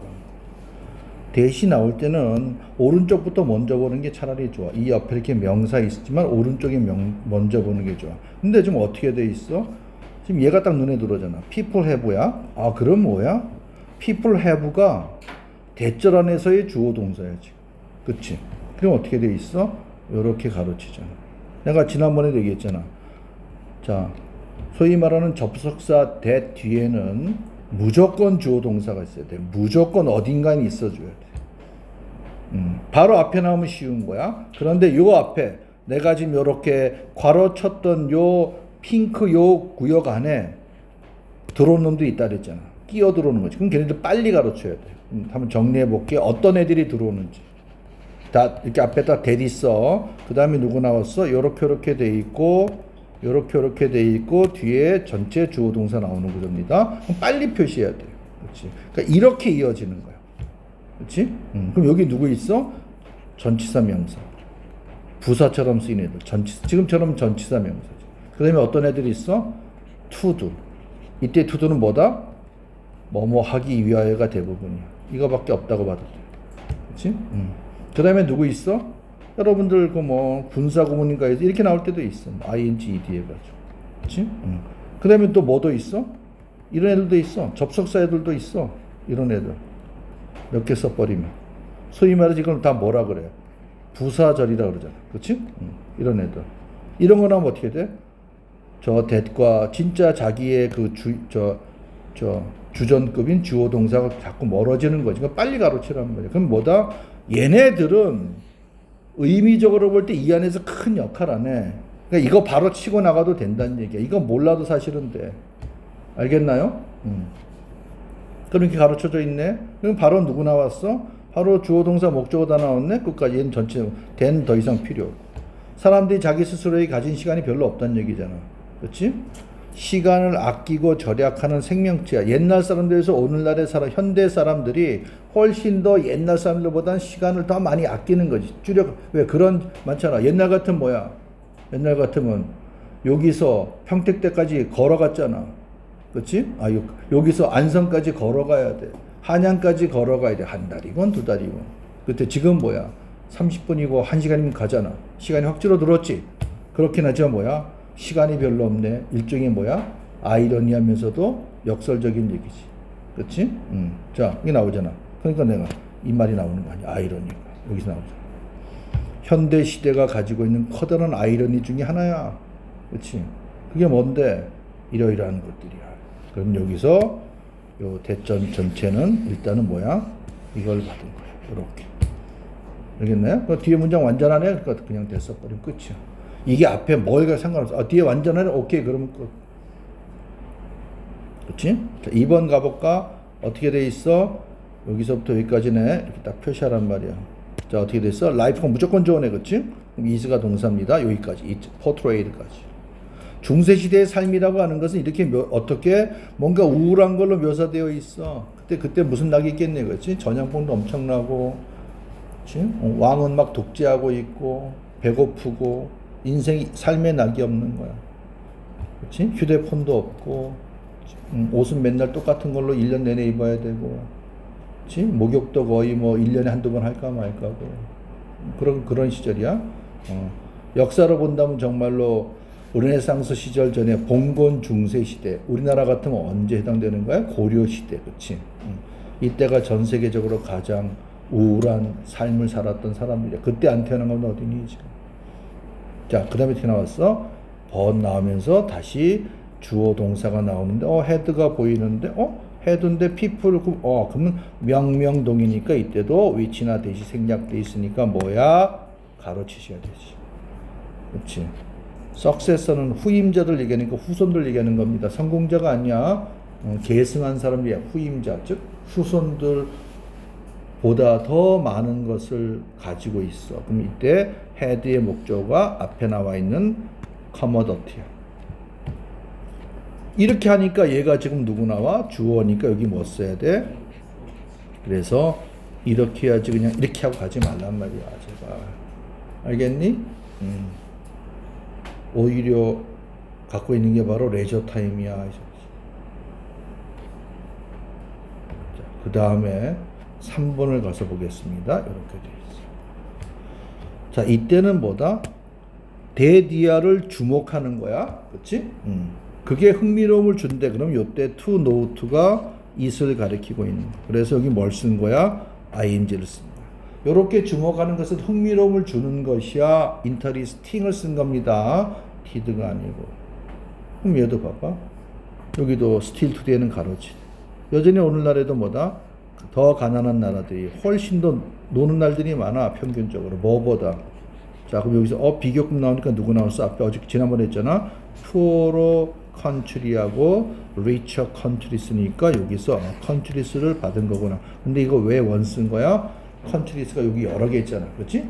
대시 나올 때는 오른쪽부터 먼저 보는 게 차라리 좋아. 이 옆에 이렇게 명사 있지만 오른쪽에 먼저 보는 게 좋아. 근데 지금 어떻게 돼 있어? 지금 얘가 딱 눈에 들어오잖아. people have야. 아, 그럼 뭐야? people have가 대절 안에서의 주어 동사야 지금. 그치? 그럼 어떻게 돼 있어? 요렇게 가로치잖아. 내가 지난번에 얘기했잖아. 자, 소위 말하는 접속사 that 뒤에는 무조건 주어 동사가 있어야 돼. 무조건 어딘가에 있어줘야 돼. 바로 앞에 나오면 쉬운 거야. 그런데 요 앞에 내가 지금 요렇게 괄호쳤던 요 핑크 요 구역 안에 들어온 놈도 있다 그랬잖아. 끼어 들어오는 거지. 그럼 걔네들 빨리 가르쳐야 돼. 한번 정리해 볼게. 어떤 애들이 들어오는지. 다 이렇게 앞에다 that 있어. 그 다음에 누구 나왔어? 요렇게 돼 있고 요렇게 돼 있고 뒤에 전체 주어 동사 나오는 구조입니다. 그럼 빨리 표시해야 돼요. 그렇지? 그러니까 이렇게 이어지는 거야. 그렇지? 그럼 여기 누구 있어? 전치사 명사. 부사처럼 쓰인 애들. 지금처럼 전치사 명사지. 그 다음에 어떤 애들이 있어? to-do. 이때 to-do는 뭐다? 뭐뭐 하기 위하여가 대부분이야. 이거밖에 없다고 봐도 돼. 그렇지? 그 다음에 누구 있어? 여러분들 그 뭐 군사 고문인가 해서 이렇게 나올 때도 있어. ing, ed 해가지고. 그렇지? 그 다음에 또 뭐도 있어? 이런 애들도 있어. 접속사 애들도 있어. 이런 애들. 몇 개 써버리면. 소위 말해서 이걸 다 뭐라 그래? 부사절이라 그러잖아. 그렇지? 이런 애들. 이런 거 나오면 어떻게 돼? 저 that과 진짜 자기의 그 주전급인 주어 동사가 자꾸 멀어지는 거지. 그러니까 빨리 가로치라는 거지. 그럼 뭐다? 얘네들은 의미적으로 볼 때 이 안에서 큰 역할 안 해. 그러니까 이거 바로 치고 나가도 된다는 얘기야. 이거 몰라도 사실은 돼. 알겠나요? 그럼 이렇게 가르쳐져 있네. 그럼 바로 누구 나왔어? 바로 주어 동사 목적어 다 나왔네. 끝까지 얘는 전체 된 더 이상 필요 없고. 사람들이 자기 스스로에 가진 시간이 별로 없다는 얘기잖아. 그렇지? 시간을 아끼고 절약하는 생명체야. 옛날 사람들에서 오늘날의 현대 사람들이 훨씬 더 옛날 사람들보다는 시간을 더 많이 아끼는 거지. 왜 그런 많잖아. 옛날 같은 뭐야? 옛날 같으면 여기서 평택대까지 걸어갔잖아. 그렇지? 여기서 안성까지 걸어가야 돼. 한양까지 걸어가야 돼. 한 달이건 두 달이건. 그때 지금 뭐야? 30분이고 1시간이면 가잖아. 시간이 확 줄어들었지. 그렇긴 하지만 뭐야? 시간이 별로 없네. 일종의 뭐야? 아이러니하면서도 역설적인 얘기지. 그렇지? 자, 이게 나오잖아. 그러니까 내가 이 말이 나오는 거 아니야. 아이러니가. 여기서 나오잖아. 현대 시대가 가지고 있는 커다란 아이러니 중에 하나야. 그렇지? 그게 뭔데? 이러이러한 것들이야. 그럼 여기서 요 대전 전체는 일단은 뭐야? 이걸 받은 거야. 이렇게. 알겠네? 그 뒤에 문장 완전하네? 그러니까 그냥 됐어버리면 끝이야. 이게 앞에 뭘가 상관없어. 뒤에 완전하네? 오케이. 그러면 끝. 그치? 자, 2번 가볼까? 어떻게 돼 있어? 여기서부터 여기까지네. 이렇게 딱 표시하란 말이야. 자, 어떻게 됐어? 라이프가 무조건 좋으네. 그치? 그럼 is가 동사입니다. 여기까지. portrayed까지. 중세시대의 삶이라고 하는 것은 이렇게 어떻게 뭔가 우울한 걸로 묘사되어 있어. 그때 무슨 낙이 있겠네. 그치? 전염병도 엄청나고, 그치? 왕은 막 독재하고 있고, 배고프고, 삶의 낙이 없는 거야. 그치? 휴대폰도 없고, 옷은 맨날 똑같은 걸로 1년 내내 입어야 되고, 그치? 목욕도 거의 뭐 1년에 한두 번 할까 말까고. 그런 시절이야. 역사로 본다면 정말로 르네상스 시절 전에 봉건 중세 시대. 우리나라 같으면 언제 해당되는 거야? 고려 시대. 그치? 이때가 전 세계적으로 가장 우울한 삶을 살았던 사람들이야. 그때 안 태어난 건 어디니, 지금. 자, 그 다음에 어떻게 나왔어? 번 나오면서 다시 주어 동사가 나오는데, 헤드가 보이는데, 헤드인데 people, 그러면 명명동이니까 이때도 위치나 대시 생략돼 있으니까 뭐야? 가로치셔야 되지. 그렇지. 석세서는 후임자들 얘기하니까 후손들 얘기하는 겁니다. 성공자가 아니야. 계승한 사람이야. 후임자, 즉 후손들보다 더 많은 것을 가지고 있어. 그럼 이때 헤드의 목적어가 앞에 나와 있는 커머더티야. 이렇게 하니까 얘가 지금 누구 나와? 주어니까 여기 뭐 써야 돼? 그래서 이렇게 해야지, 그냥 이렇게 하고 가지 말란 말이야, 제발. 알겠니? 오히려 갖고 있는 게 바로 레저 타임이야. 그 다음에 3번을 가서 보겠습니다. 이렇게 돼 있어. 자, 이때는 뭐다? 대디아를 주목하는 거야. 그렇지? 그게 흥미로움을 준대. 그럼 요때 to know to가 it을 가리키고 있는 거야. 그래서 여기 뭘 쓴 거야? ing를 쓴 거야. 요렇게 주목하는 것은 흥미로움을 주는 것이야. interesting을 쓴 겁니다. did가 아니고. 그럼 얘도 봐봐. 여기도 still today는 가로치. 여전히 오늘날에도 뭐다? 더 가난한 나라들이 훨씬 더 노는 날들이 많아. 평균적으로. 뭐보다. 자, 그럼 여기서 비교급 나오니까 누구 나왔어? 앞에 어제 지난번에 했잖아. poorer country하고 richer countries니까 여기서 countries를 받은 거구나. 근데 이거 왜 원 쓴 거야? countries가 여기 여러 개 있잖아. 그렇지?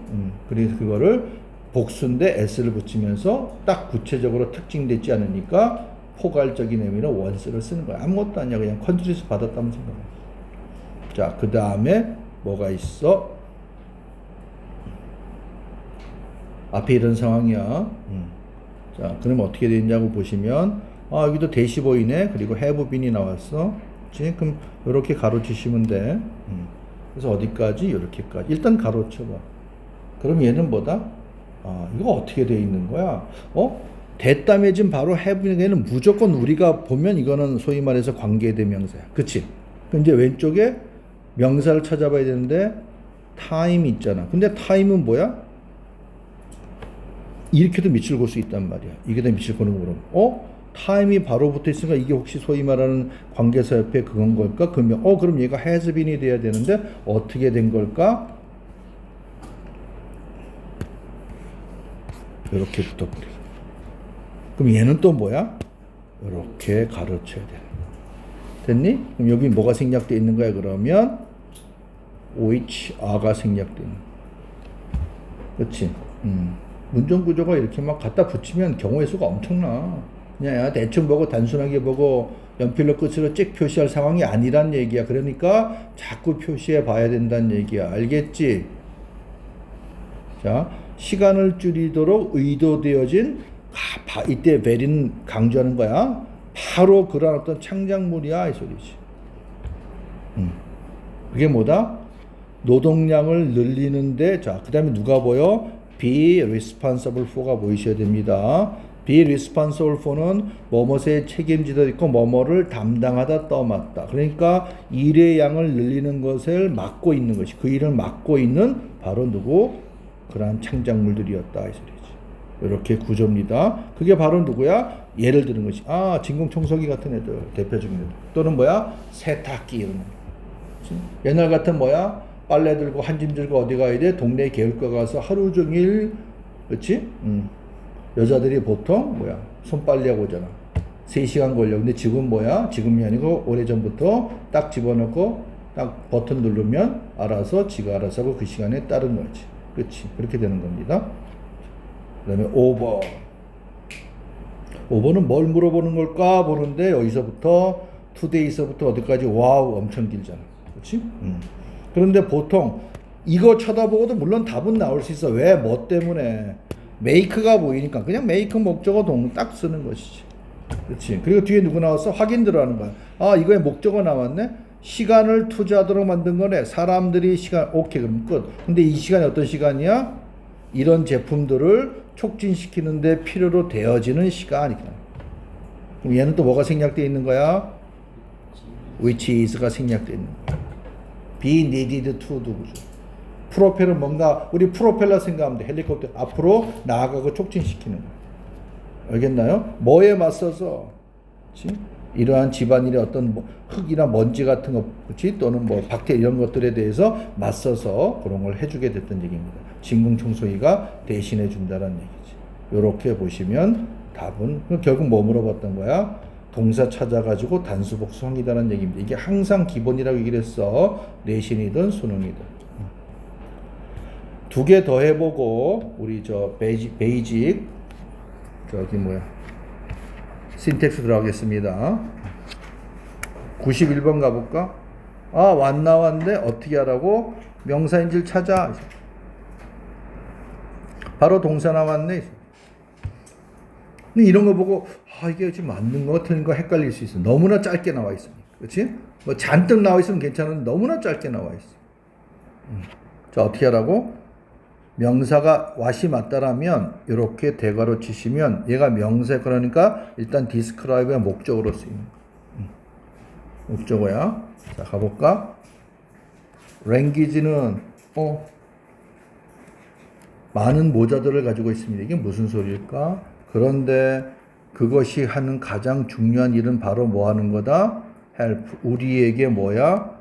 그래서 그거를 복수인데 s를 붙이면서 딱 구체적으로 특징되지 않으니까 포괄적인 의미로 원스를 쓰는 거야. 아무것도 아니야. 그냥 컨트리스 받았다면 생각해. 자, 그 다음에 뭐가 있어? 앞에 이런 상황이야. 자, 그럼 어떻게 되냐고 보시면, 여기도 대시 보이네. 그리고 have been이 나왔어. 그치? 그럼 이렇게 가로치시면 돼. 그래서 어디까지? 이렇게까지. 일단 가로쳐봐. 그럼 얘는 뭐다? 이거 어떻게 돼 있는 거야? 됐다며 지금 바로 have는 무조건 우리가 보면 이거는 소위 말해서 관계대명사야. 그치? 이제 왼쪽에 명사를 찾아봐야 되는데 time 있잖아. 근데 time은 뭐야? 이렇게도 밑을 볼 수 있단 말이야. 이게 다 밑을 보는 거로. time이 바로 붙어 있으니까 이게 혹시 소위 말하는 관계사 옆에 그건 걸까? 그러면 그럼 얘가 has been이 돼야 되는데 어떻게 된 걸까? 이렇게 붙어버려. 그럼 얘는 또 뭐야? 이렇게 가로쳐야 돼. 됐니? 그럼 여기 뭐가 생략되어 있는 거야? 그러면 which are가 생략되어 있는 거야. 그렇지? 문장 구조가 이렇게 막 갖다 붙이면 경우의 수가 엄청나. 그냥 대충 보고 단순하게 보고 연필로 끝으로 찍 표시할 상황이 아니란 얘기야. 그러니까 자꾸 표시해 봐야 된다는 얘기야. 알겠지? 자, 시간을 줄이도록 의도되어진 이때 very는 강조하는 거야. 바로 그런 어떤 창작물이야, 이 소리지. 그게 뭐다? 노동량을 늘리는데, 자, 그 다음에 누가 보여? be responsible for가 보이셔야 됩니다. be responsible for는 뭐뭐에 책임지다 있고 뭐뭐를 담당하다 떠맡다. 그러니까 일의 양을 늘리는 것을 맡고 있는 것이, 그 일을 맡고 있는 바로 누구? 그러한 창작물들이었다, 이 소리지. 이렇게 구조입니다. 그게 바로 누구야? 예를 드는 것이 진공청소기 같은 애들, 대표적인 애들. 또는 뭐야? 세탁기 이런 거. 옛날 같은 뭐야? 빨래 들고 한 짐 들고 어디 가야 돼? 동네 개울가 가서 하루 종일, 그렇지? 여자들이 보통 뭐야? 손빨래하고 오잖아. 3시간 걸려. 근데 지금 뭐야? 지금이 아니고 오래전부터 딱 집어넣고 딱 버튼 누르면 알아서 지가 알아서 하고 그 시간에 따른 거지. 그렇지? 그렇게 되는 겁니다. 그 다음에 over. over는 뭘 물어보는 걸까 보는데 여기서부터 today서부터 어디까지 와우 엄청 길잖아. 그렇지? 그런데 보통 이거 쳐다보고도 물론 답은 나올 수 있어. 왜? 뭐 때문에? make가 보이니까 그냥 make 목적어 동 딱 쓰는 것이지. 그렇지? 그리고 뒤에 누구 나왔어? 확인 들어가는 거야. 이거에 목적어 나왔네? 시간을 투자하도록 만든 거네. 사람들이 시간, 오케이, 그럼 끝. 근데 이 시간이 어떤 시간이야? 이런 제품들을 촉진시키는데 필요로 되어지는 시간이다. 그럼 얘는 또 뭐가 생략되어 있는 거야? which is가 생략되어 있는 거야. be needed to도 그죠. 프로펠은 뭔가, 우리 프로펠러 생각하면 돼. 헬리콥터 앞으로 나아가고 촉진시키는 거야. 알겠나요? 뭐에 맞서서, 그치? 이러한 집안일의 어떤 뭐 흙이나 먼지 같은 거, 그치? 또는 뭐 박테리아 이런 것들에 대해서 맞서서 그런 걸 해주게 됐던 얘기입니다. 진공청소기가 대신해 준다는 얘기지. 요렇게 보시면 답은, 결국 뭐 물어봤던 거야? 동사 찾아가지고 단수복수형이다라는 얘기입니다. 이게 항상 기본이라고 얘기를 했어. 내신이든 수능이든. 두 개 더 해보고, 우리 저 베이직, 저기 뭐야, 신텍스 들어가겠습니다. 91번 가볼까? 아, 왔는데 어떻게 하라고? 명사인지를 찾아. 바로 동사 나왔네. 근데 이런 거 보고, 아, 이게 지금 맞는 거 틀린 거 헷갈릴 수 있어. 너무나 짧게 나와 있으니까. 그렇지? 뭐 잔뜩 나와 있으면 괜찮은데 너무나 짧게 나와 있어. 자, 어떻게 하라고? 명사가 what이 맞다라면 이렇게 대괄호 치시면 얘가 명사, 그러니까 일단 describe의 목적으로 쓰이는 거야. 목적어야. 자, 가볼까? language는 많은 모자들을 가지고 있습니다. 이게 무슨 소리일까? 그런데 그것이 하는 가장 중요한 일은 바로 뭐 하는 거다? help. 우리에게 뭐야?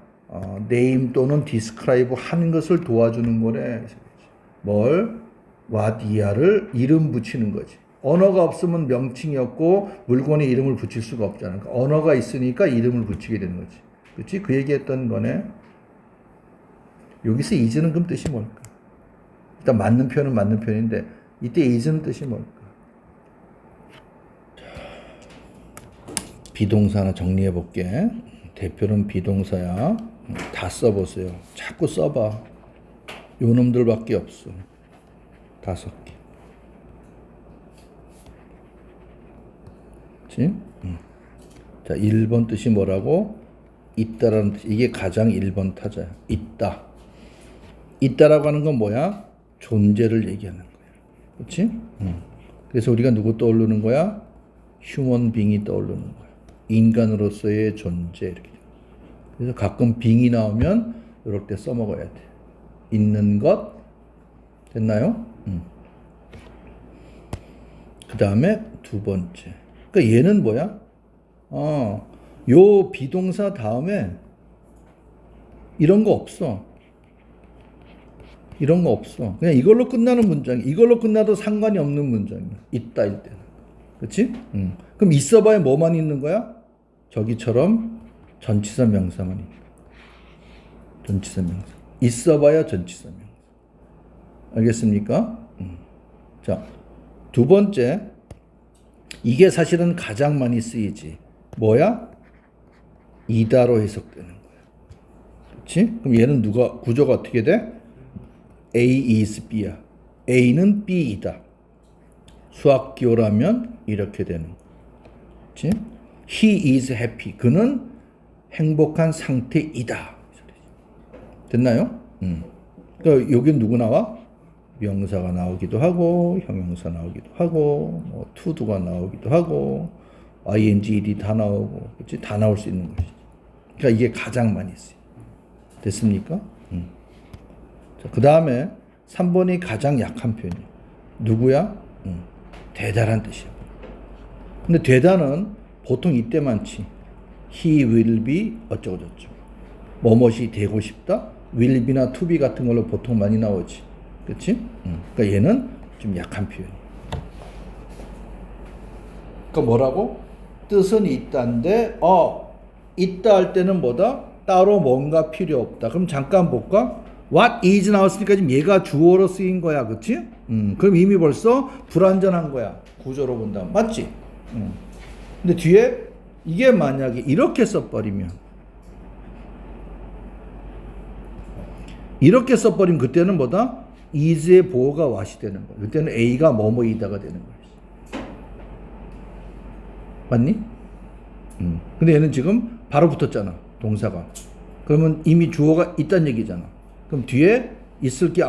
name 또는 describe 하는 것을 도와주는 거래. 뭘? 와디아를 이름 붙이는 거지. 언어가 없으면 명칭이었고 물건에 이름을 붙일 수가 없잖아. 그러니까 언어가 있으니까 이름을 붙이게 되는 거지. 그렇지? 그 얘기했던 거네. 여기서 is는 그럼 뜻이 뭘까? 일단 맞는 표현은 맞는 표현인데 이때 is는 뜻이 뭘까? 비동사 하나 정리해 볼게. 대표는 비동사야. 다 써보세요. 자꾸 써봐. 요 놈들밖에 없어. 5개. 그치? 자, 1번 뜻이 뭐라고? 있다라는 뜻. 이게 가장 1번 타자야. 있다. 있다라고 하는 건 뭐야? 존재를 얘기하는 거야. 그치? 그래서 우리가 누구 떠오르는 거야? 휴먼 빙이 떠오르는 거야. 인간으로서의 존재. 이렇게. 그래서 가끔 빙이 나오면 이럴 때 써먹어야 돼. 있는 것. 됐나요? 그 다음에 두 번째. 그러니까 얘는 뭐야? 요 비동사 다음에 이런 거 없어. 이런 거 없어. 그냥 이걸로 끝나는 문장이. 이걸로 끝나도 상관이 없는 문장이야. 있다 일 때는. 그렇지? 그럼 있어봐야 뭐만 있는 거야? 저기처럼 전치사 명사만 있는 거야. 전치사 명사. 있어봐야 전치사 명사. 알겠습니까? 자, 두 번째. 이게 사실은 가장 많이 쓰이지. 뭐야? 이다로 해석되는 거야. 그렇지? 그럼 얘는 구조가 어떻게 돼? A is B야. A는 B이다. 수학기호라면 이렇게 되는 거야. 그렇지? He is happy. 그는 행복한 상태이다. 됐나요? 그러니까 여긴 누구 나와? 명사가 나오기도 하고, 형용사 나오기도 하고, 뭐 to도가 나오기도 하고, ing, ed 다 나오고, 그렇지? 다 나올 수 있는 것이지. 그러니까 이게 가장 많이 쓰여. 됐습니까? 자, 그 다음에 3번이 가장 약한 표현이야. 누구야? 대단한 뜻이야. 근데 대단은 보통 이때만 치. He will be 어쩌고저쩌고. 뭐뭇이 되고 싶다? will be나 to be 같은 걸로 보통 많이 나오지. 그렇지? 그러니까 얘는 좀 약한 표현이야. 그러니까 뭐라고? 뜻은 있다인데 있다 할 때는 뭐다? 따로 뭔가 필요 없다. 그럼 잠깐 볼까? What is 나왔으니까 지금 얘가 주어로 쓰인 거야. 그렇지? 그럼 이미 벌써 불완전한 거야. 구조로 본다면. 맞지? 근데 뒤에 이게 만약에 이렇게 써버리면 그때는 뭐다? is의 보호가 what이 되는 거야. 그때는 A가 뭐뭐이다가 되는 거야. 맞니? 근데 얘는 지금 바로 붙었잖아. 동사가. 그러면 이미 주어가 있다는 얘기잖아. 그럼 뒤에 있을 게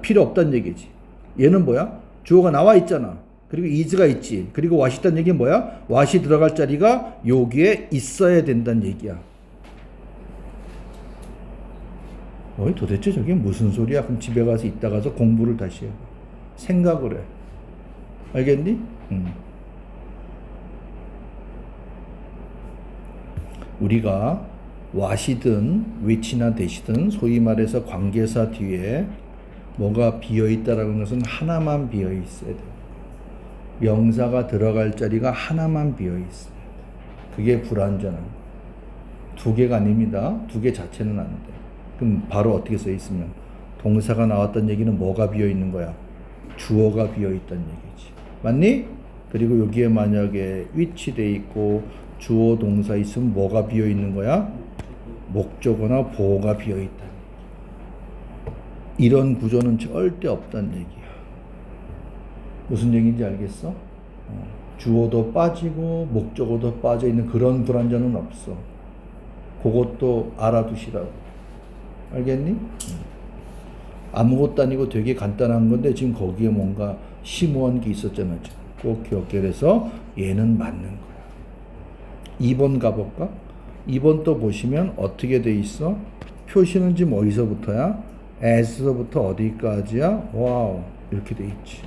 필요 없다는 얘기지. 얘는 뭐야? 주어가 나와 있잖아. 그리고 is가 있지. 그리고 what이 있다는 얘기는 뭐야? what이 들어갈 자리가 여기에 있어야 된다는 얘기야. 어이 도대체 저게 무슨 소리야? 그럼 집에 가서 이따 가서 공부를 다시 해. 생각을 해. 알겠니? 우리가 what이든 which나 that이든 소위 말해서 관계사 뒤에 뭐가 비어있다라는 것은 하나만 비어있어야 돼. 명사가 들어갈 자리가 하나만 비어있어야 돼. 그게 불완전한 거. 두 개가 아닙니다. 두 개 자체는 안 돼. 그럼 바로 어떻게 써 있으면 동사가 나왔던 얘기는 뭐가 비어있는 거야? 주어가 비어있다는 얘기지. 맞니? 그리고 여기에 만약에 which 돼 있고 주어 동사 있으면 뭐가 비어있는 거야? 목적어나 보어가 비어있다. 이런 구조는 절대 없다는 얘기야. 무슨 얘기인지 알겠어? 주어도 빠지고 목적어도 빠져있는 그런 불완전은 없어. 그것도 알아두시라고. 알겠니? 아무것도 아니고 되게 간단한 건데 지금 거기에 뭔가 심오한 게 있었잖아. 꼭 기억해. 그래서 얘는 맞는 거야. 2번 가볼까? 2번 또 보시면 어떻게 돼 있어? 표시는 지금 어디서부터야? as서부터 어디까지야? 와우, 이렇게 돼 있지.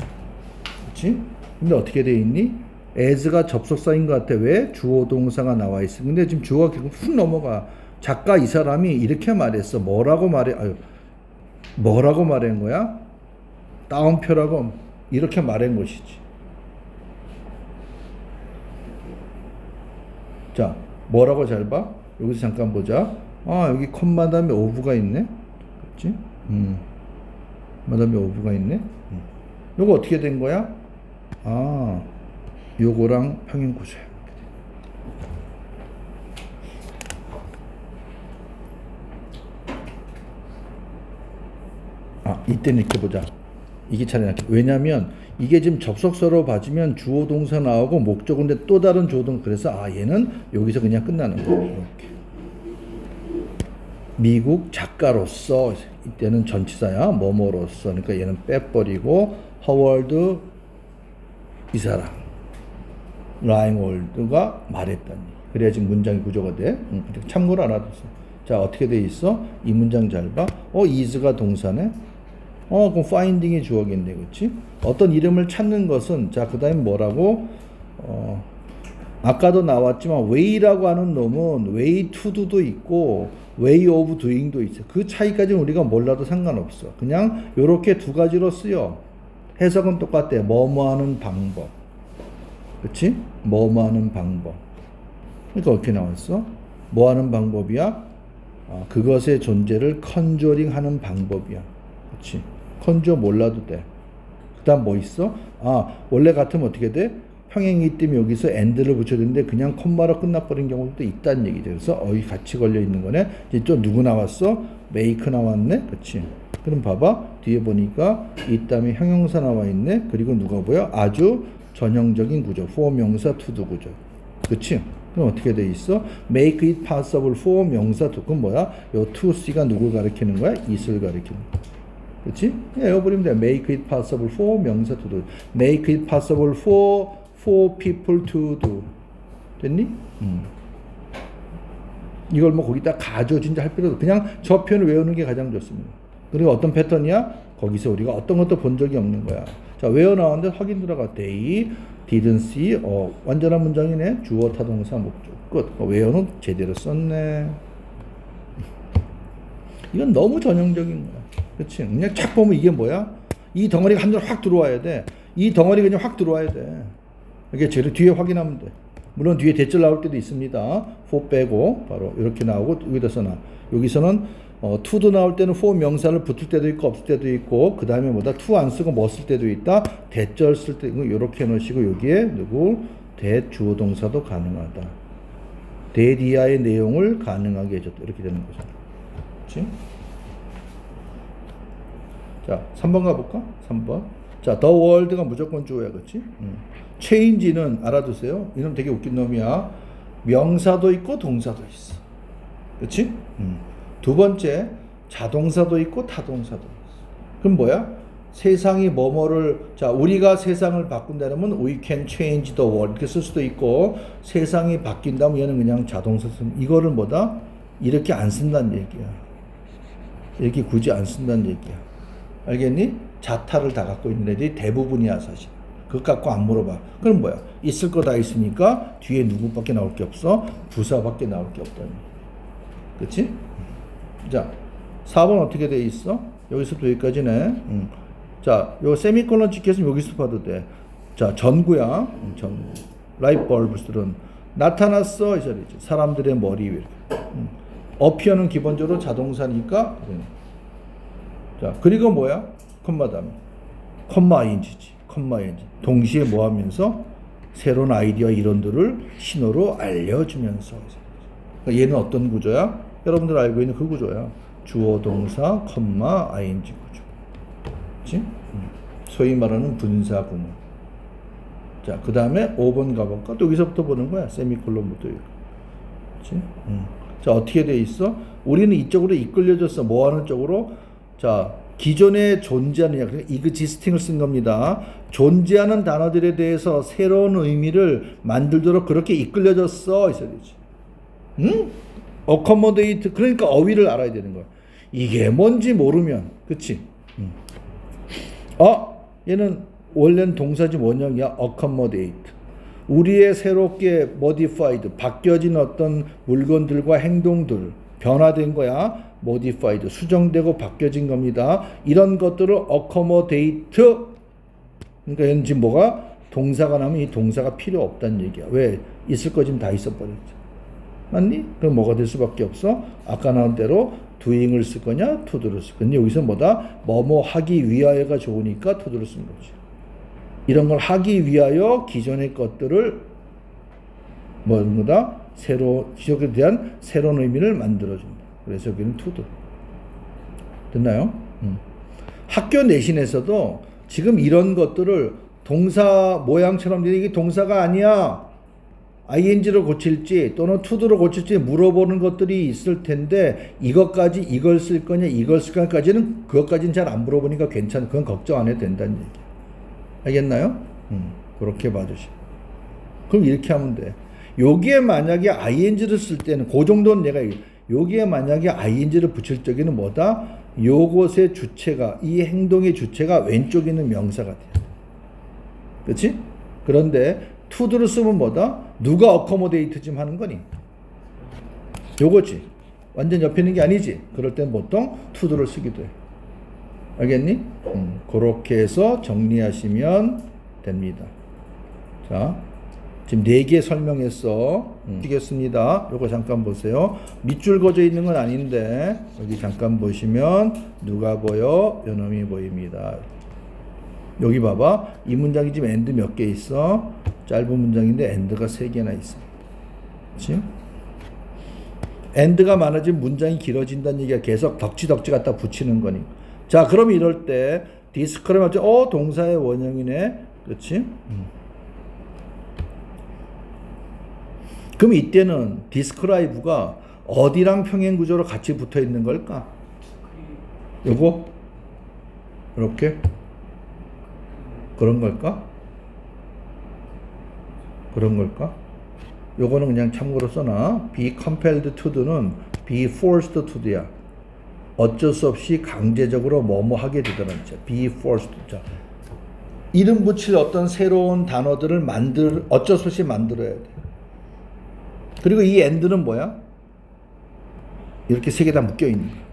그렇지? 근데 어떻게 돼 있니? as가 접속사인 것 같아. 왜? 주어 동사가 나와 있어. 근데 지금 주어가 결국 훅 넘어가. 작가 이 사람이 이렇게 말했어. 뭐라고 말한 거야? 따옴표라고 이렇게 말한 것이지. 자, 뭐라고 잘 봐? 여기서 잠깐 보자. 아, 여기 콤마 다음에 오브가 있네. 그렇지? 다음에 오브가 있네. 요거 어떻게 된 거야? 아, 요거랑 평행 구조야. 아, 이때는 이렇게 보자. 이게 차라리 낫겠다. 왜냐면 이게 지금 접속사로 봐주면 주어 동사 나오고 목적어인데 또 다른 주어 동사. 그래서 아, 얘는 여기서 그냥 끝나는 거야. 이렇게. 미국 작가로서, 이때는 전치사야. 뭐뭐로서. 그러니까 얘는 빼버리고 허월드 이 사람 라임월드가 말했다니. 그래야 지금 문장이 구조가 돼. 참고로 알아뒀어. 자, 어떻게 돼 있어? 이 문장 잘 봐. is가 동사네. 그럼 finding이 주어겠네. 그렇지? 어떤 이름을 찾는 것은, 자, 그 다음에 뭐라고? 아까도 나왔지만 way라고 하는 놈은 way to do도 있고 way of doing도 있어. 그 차이까지는 우리가 몰라도 상관없어. 그냥 요렇게 두 가지로 쓰여. 해석은 똑같대. 뭐뭐 하는 방법. 그렇지? 뭐뭐 하는 방법. 그러니까 어떻게 나왔어? 뭐 하는 방법이야? 그것의 존재를 컨저링 하는 방법이야. 그렇지? 컨저 몰라도 돼. 그 다음 뭐 있어? 원래 같으면 어떻게 돼? 평행이기 때문에 여기서 and를 붙여야 되는데 그냥 콤마로 끝나버린 경우도 있다는 얘기죠. 그래서 같이 걸려 있는 거네. 이제 또 누구 나왔어? make 나왔네. 그렇지? 그럼 봐봐. 뒤에 보니까 이 다음에 형용사 나와 있네. 그리고 누가 보여? 아주 전형적인 구조. for 명사 to do 구조. 그렇지? 그럼 어떻게 돼 있어? make it possible for 명사 to. 그럼 뭐야? 요 to C가 누구 가리키는 거야? it을 가리키는 거야. 그렇지? 외워버리면 돼. make it possible for 명사 to do. make it possible for people to do. 됐니? 이걸 뭐 거기다 가져진다 할 필요도 그냥 저 표현을 외우는 게 가장 좋습니다. 그리고 어떤 패턴이야? 거기서 우리가 어떤 것도 본 적이 없는 거야. 자, 외워 나왔는데 확인 들어가. they didn't see. 완전한 문장이네. 주어 타동사 목적 끝. 외워는 제대로 썼네. 이건 너무 전형적인 거야. 그렇지? 그냥 착 보면 이게 뭐야? 이 덩어리가 한 줄 확 들어와야 돼. 이 덩어리가 그냥 확 들어와야 돼. 이게 제일 뒤에 확인하면 돼. 물론 뒤에 대절 나올 때도 있습니다. for 빼고 바로 이렇게 나오고 여기다 써놔. 여기서는 to도 나올 때는 for 명사를 붙을 때도 있고 없을 때도 있고 그 다음에 뭐다 to 안 쓰고 뭐 쓸 때도 있다. 대절 쓸 때 이렇게 해놓으시고 여기에 누구 대주어 동사도 가능하다. 대디아의 내용을 가능하게 해줬다. 이렇게 되는 거죠. 그렇지? 자, 3번 가볼까? 3번. 자, the world가 무조건 주어야. 그렇지? change는 알아두세요. 이놈 되게 웃긴 놈이야. 명사도 있고 동사도 있어. 그렇지? 두 번째, 자동사도 있고 타동사도 있어. 그럼 뭐야? 세상이 뭐뭐를, 자, 우리가 세상을 바꾼다면 we can change the world 이렇게 쓸 수도 있고, 세상이 바뀐다면 얘는 그냥 자동사 쓰면, 이거를 뭐다? 이렇게 안 쓴다는 얘기야. 이렇게 굳이 안 쓴다는 얘기야. 알겠니? 자타를 다 갖고 있는 애들이 대부분이야, 사실. 그것 갖고 안 물어봐. 그럼 뭐야? 있을 거 다 있으니까 뒤에 누구밖에 나올 게 없어? 부사밖에 나올 게 없다는 얘기야. 그치? 자, 4번 어떻게 돼 있어? 여기서부터 여기까지네. 자, 요 세미콜론 찍혔으면 여기서 봐도 돼. 자, 전구야. 전구. 라이트 벌브들은 나타났어. 이 소리지. 사람들의 머리 위에. 어피어는 기본적으로 자동사니까. 자, 그리고 뭐야? 컴마 다음에. 컴마 ing지. 컴마 ing. 동시에 뭐 하면서? 새로운 아이디어 이론들을 신호로 알려주면서. 그러니까 얘는 어떤 구조야? 여러분들 알고 있는 그 구조야. 주어 동사, 컴마, ing 구조. 그치? 소위 말하는 분사 구문. 자, 그 다음에 5번 가볼까? 또 여기서부터 보는 거야. 세미콜론부터. 그치? 자, 어떻게 돼 있어? 우리는 이쪽으로 이끌려졌어. 뭐 하는 쪽으로? 자, 기존에 존재하는, existing을 쓴 겁니다. 존재하는 단어들에 대해서 새로운 의미를 만들도록 그렇게 이끌려졌어. 이 소리지. 응? accommodate. 그러니까 어휘를 알아야 되는 거야. 이게 뭔지 모르면, 그치? 얘는 원래는 동사지 원형이야. accommodate. 우리의 새롭게 modified, 바뀌어진 어떤 물건들과 행동들, 변화된 거야. modified, 수정되고 바뀌어진 겁니다. 이런 것들을 accommodate. 그러니까 얘는 지금 뭐가? 동사가 나면 이 동사가 필요 없다는 얘기야. 왜? 있을 거 지금 다 있어버렸지. 맞니? 그럼 뭐가 될 수밖에 없어? 아까 나온 대로 doing을 쓸 거냐? to도를 쓸 거냐? 여기서 뭐다? 뭐뭐 하기 위하여가 좋으니까 to도를 쓴 거지. 이런 걸 하기 위하여 기존의 것들을 뭐다? 기존에 대한 새로운 의미를 만들어준다. 그래서 여기는 to도. 됐나요? 학교 내신에서도 지금 이런 것들을 동사 모양처럼 이게 동사가 아니야. ing로 고칠지 또는 to도로 고칠지 물어보는 것들이 있을 텐데 이것까지 이걸 쓸 거냐 이걸 쓸 거냐까지는 그것까지는 잘 안 물어보니까 괜찮아. 그건 걱정 안 해도 된다는 얘기야. 알겠나요? 그렇게 봐주시. 그럼 이렇게 하면 돼. 여기에 만약에 ing를 쓸 때는 그 정도는 내가 여기에 만약에 ing를 붙일 적에는 뭐다? 요것의 주체가 이 행동의 주체가 왼쪽에 있는 명사가 돼. 그렇지? 그런데 to도를 쓰면 뭐다? 누가 accommodate 좀 하는 거니? 요거지. 완전 옆에 있는 게 아니지. 그럴 땐 보통 to도를 쓰기도 해. 알겠니? 그렇게 해서 정리하시면 됩니다. 자, 지금 4개 설명했어. 쓰겠습니다. 요거 잠깐 보세요. 밑줄 그어져 있는 건 아닌데 여기 잠깐 보시면 누가 보여? 요놈이 보입니다. 여기 봐봐. 이 문장이 지금 and 몇 개 있어? 짧은 문장인데 and가 3개나 있어. 그렇지? and가 많아지면 문장이 길어진다는 얘기가 계속 덕지 갖다 붙이는 거니. 자, 그럼 이럴 때 describe 동사의 원형이네. 그렇지? 그럼 이때는 describe가 어디랑 평행 구조로 같이 붙어 있는 걸까? 요거? 이렇게? 그런 걸까? 그런 걸까? 요거는 그냥 참고로 써놔. be compelled to는 be forced to야. 어쩔 수 없이 강제적으로 뭐뭐 하게 되더라는 거죠. be forced. 자, 이름 붙일 어떤 새로운 단어들을 어쩔 수 없이 만들어야 돼. 그리고 이 and는 뭐야? 이렇게 3개 다 묶여 있는 거야.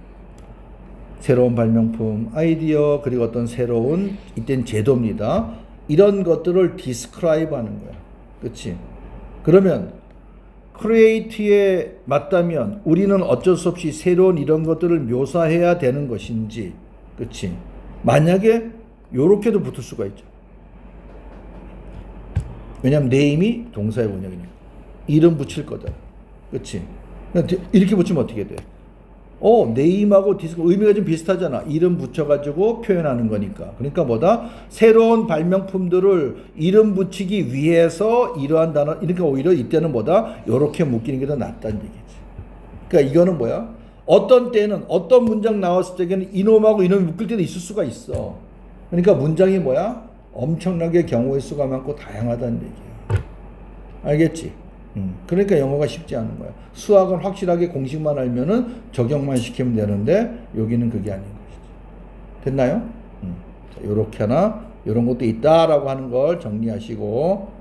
새로운 발명품, 아이디어, 그리고 어떤 새로운, 이땐 제도입니다. 이런 것들을 describe 하는 거야. 그치? 그러면, create에 맞다면, 우리는 어쩔 수 없이 새로운 이런 것들을 묘사해야 되는 것인지, 그치? 만약에, 요렇게도 붙을 수가 있죠. 왜냐면, name이 동사의 원형이니까. 이름 붙일 거다. 그치? 이렇게 붙이면 어떻게 돼? name하고 의미가 좀 비슷하잖아. 이름 붙여가지고 표현하는 거니까. 그러니까 뭐다? 새로운 발명품들을 이름 붙이기 위해서 이러한 단어, 그러니까 오히려 이때는 뭐다? 요렇게 묶이는 게 더 낫다는 얘기지. 그러니까 이거는 뭐야? 어떤 때는 어떤 문장 나왔을 때는 이놈하고 이놈이 묶일 때도 있을 수가 있어. 그러니까 문장이 뭐야? 엄청나게 경우의 수가 많고 다양하다는 얘기야. 알겠지? 그러니까 영어가 쉽지 않은 거야. 수학은 확실하게 공식만 알면은 적용만 시키면 되는데 여기는 그게 아닌 것이지. 됐나요? 자, 요렇게 하나 이런 것도 있다라고 하는 걸 정리하시고